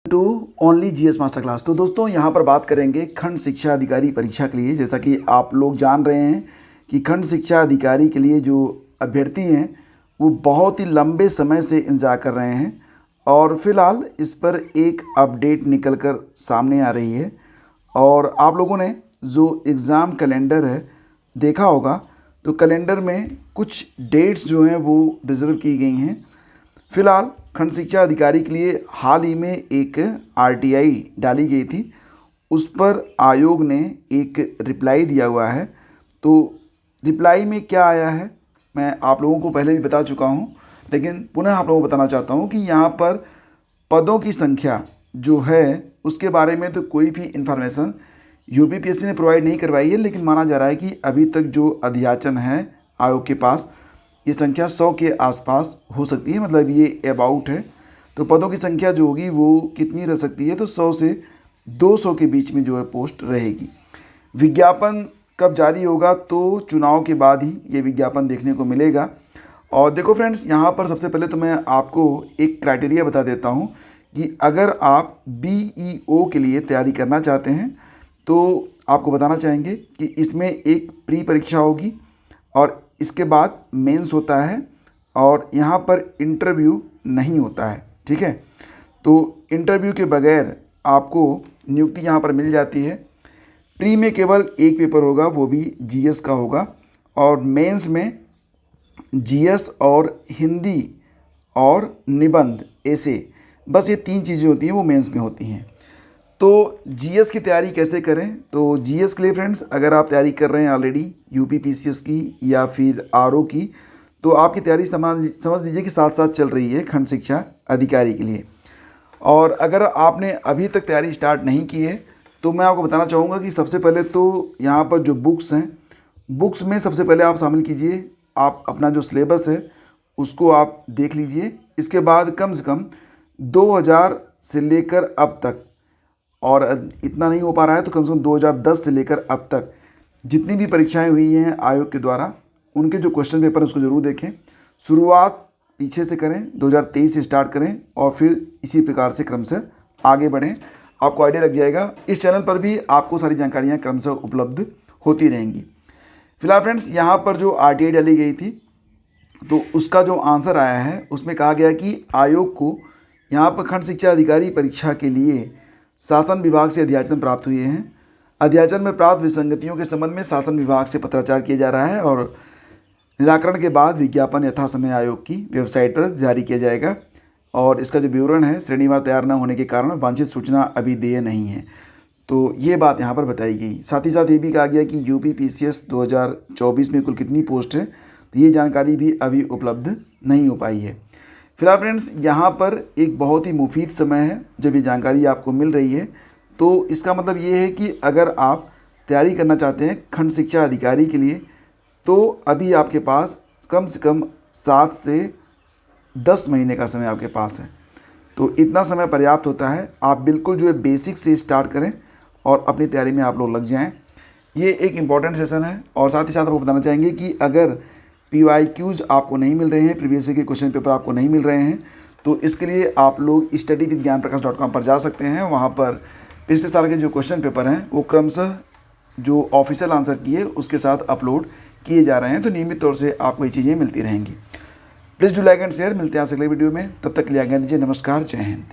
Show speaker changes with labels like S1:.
S1: To only GS master class. तो दोस्तों यहाँ पर बात करेंगे खंड शिक्षा अधिकारी परीक्षा के लिए। जैसा कि आप लोग जान रहे हैं कि खंड शिक्षा अधिकारी के लिए जो अभ्यर्थी हैं वो बहुत ही लंबे समय से इंतज़ार कर रहे हैं और फिलहाल इस पर एक अपडेट निकल कर सामने आ रही है। और आप लोगों ने जो एग्ज़ाम कैलेंडर है देखा होगा, तो कैलेंडर में कुछ डेट्स जो हैं वो रिज़र्व की गई हैं। फिलहाल खंड शिक्षा अधिकारी के लिए हाल ही में एक आरटीआई डाली गई थी, उस पर आयोग ने एक रिप्लाई दिया हुआ है। तो रिप्लाई में क्या आया है मैं आप लोगों को पहले भी बता चुका हूं, लेकिन पुनः आप लोगों को बताना चाहता हूं कि यहां पर पदों की संख्या जो है उसके बारे में तो कोई भी इन्फॉर्मेशन यूपीपीएससी ने प्रोवाइड नहीं करवाई है, लेकिन माना जा रहा है कि अभी तक जो अध्याचन है आयोग के पास ये संख्या 100 के आसपास हो सकती है, मतलब ये अबाउट है। तो पदों की संख्या जो होगी वो कितनी रह सकती है, तो 100 से 200 के बीच में जो है पोस्ट रहेगी। विज्ञापन कब जारी होगा, तो चुनाव के बाद ही ये विज्ञापन देखने को मिलेगा। और देखो फ्रेंड्स, यहाँ पर सबसे पहले तो मैं आपको एक क्राइटेरिया बता देता हूँ कि अगर आप बीईओ के लिए तैयारी करना चाहते हैं तो आपको बताना चाहेंगे कि इसमें एक प्री परीक्षा होगी और इसके बाद मेंस होता है और यहाँ पर इंटरव्यू नहीं होता है, ठीक है। तो इंटरव्यू के बगैर आपको नियुक्ति यहाँ पर मिल जाती है। प्री में केवल एक पेपर होगा, वो भी जीएस का होगा, और मेंस में जीएस और हिंदी और निबंध, ऐसे बस ये 3 चीज़ें होती हैं वो मेंस में होती हैं। तो जीएस की तैयारी कैसे करें, तो जीएस के लिए फ्रेंड्स अगर आप तैयारी कर रहे हैं ऑलरेडी यूपीपीसीएस की या फिर आरओ की, तो आपकी तैयारी समझ लीजिए कि साथ साथ चल रही है खंड शिक्षा अधिकारी के लिए। और अगर आपने अभी तक तैयारी स्टार्ट नहीं की है तो मैं आपको बताना चाहूँगा कि सबसे पहले तो यहाँ पर जो बुक्स हैं, बुक्स में सबसे पहले आप शामिल कीजिए, आप अपना जो सिलेबस है उसको आप देख लीजिए। इसके बाद कम से कम 2000 से लेकर अब तक, और इतना नहीं हो पा रहा है तो कम से कम 2010 से लेकर अब तक जितनी भी परीक्षाएं हुई हैं आयोग के द्वारा, उनके जो क्वेश्चन पेपर है उसको ज़रूर देखें। शुरुआत पीछे से करें, 2023 से स्टार्ट करें और फिर इसी प्रकार से क्रमशः आगे बढ़ें। आपको आइडिया लग जाएगा। इस चैनल पर भी आपको सारी जानकारियाँ क्रमशः उपलब्ध होती रहेंगी। फिलहाल फ्रेंड्स, यहाँ पर जो आरटीआई डाली गई थी तो उसका जो आंसर आया है उसमें कहा गया कि आयोग को यहाँ पर खंड शिक्षा अधिकारी परीक्षा के लिए शासन विभाग से अध्याचन प्राप्त हुए हैं। अध्याचन में प्राप्त विसंगतियों के संबंध में शासन विभाग से पत्राचार किया जा रहा है और निराकरण के बाद विज्ञापन यथासमय आयोग की वेबसाइट पर जारी किया जाएगा। और इसका जो विवरण है श्रेणीवार तैयार न होने के कारण वांछित सूचना अभी देय नहीं है। तो ये बात यहाँ पर बताई गई। साथ ही साथ ये भी कहा गया कि यूपीपीसीएस 2024 में कुल कितनी पोस्ट है, तो ये जानकारी भी अभी उपलब्ध नहीं हो पाई है। फिलहाल फ्रेंड्स, यहाँ पर एक बहुत ही मुफीद समय है जब ये जानकारी आपको मिल रही है। तो इसका मतलब ये है कि अगर आप तैयारी करना चाहते हैं खंड शिक्षा अधिकारी के लिए, तो अभी आपके पास कम से कम 7 से 10 महीने का समय आपके पास है। तो इतना समय पर्याप्त होता है। आप बिल्कुल जो है बेसिक से स्टार्ट करें और अपनी तैयारी में आप लोग लग जाएँ। ये एक इम्पॉर्टेंट सेशन है। और साथ ही साथ आपको बताना चाहेंगे कि अगर PYQs आपको नहीं मिल रहे हैं, प्रीवियस ईयर के क्वेश्चन पेपर आपको नहीं मिल रहे हैं, तो इसके लिए आप लोग studywithgyanprakash.com पर जा सकते हैं। वहाँ पर पिछले साल के जो क्वेश्चन पेपर हैं वो क्रमशः जो ऑफिशियल आंसर किए उसके साथ अपलोड किए जा रहे हैं। तो नियमित तौर से आपको ये चीज़ें मिलती रहेंगी। Please do like and share. मिलते हैं आपसे अगले वीडियो में, तब तक के लिए आज्ञा दीजिए। नमस्कार, जय हिंद।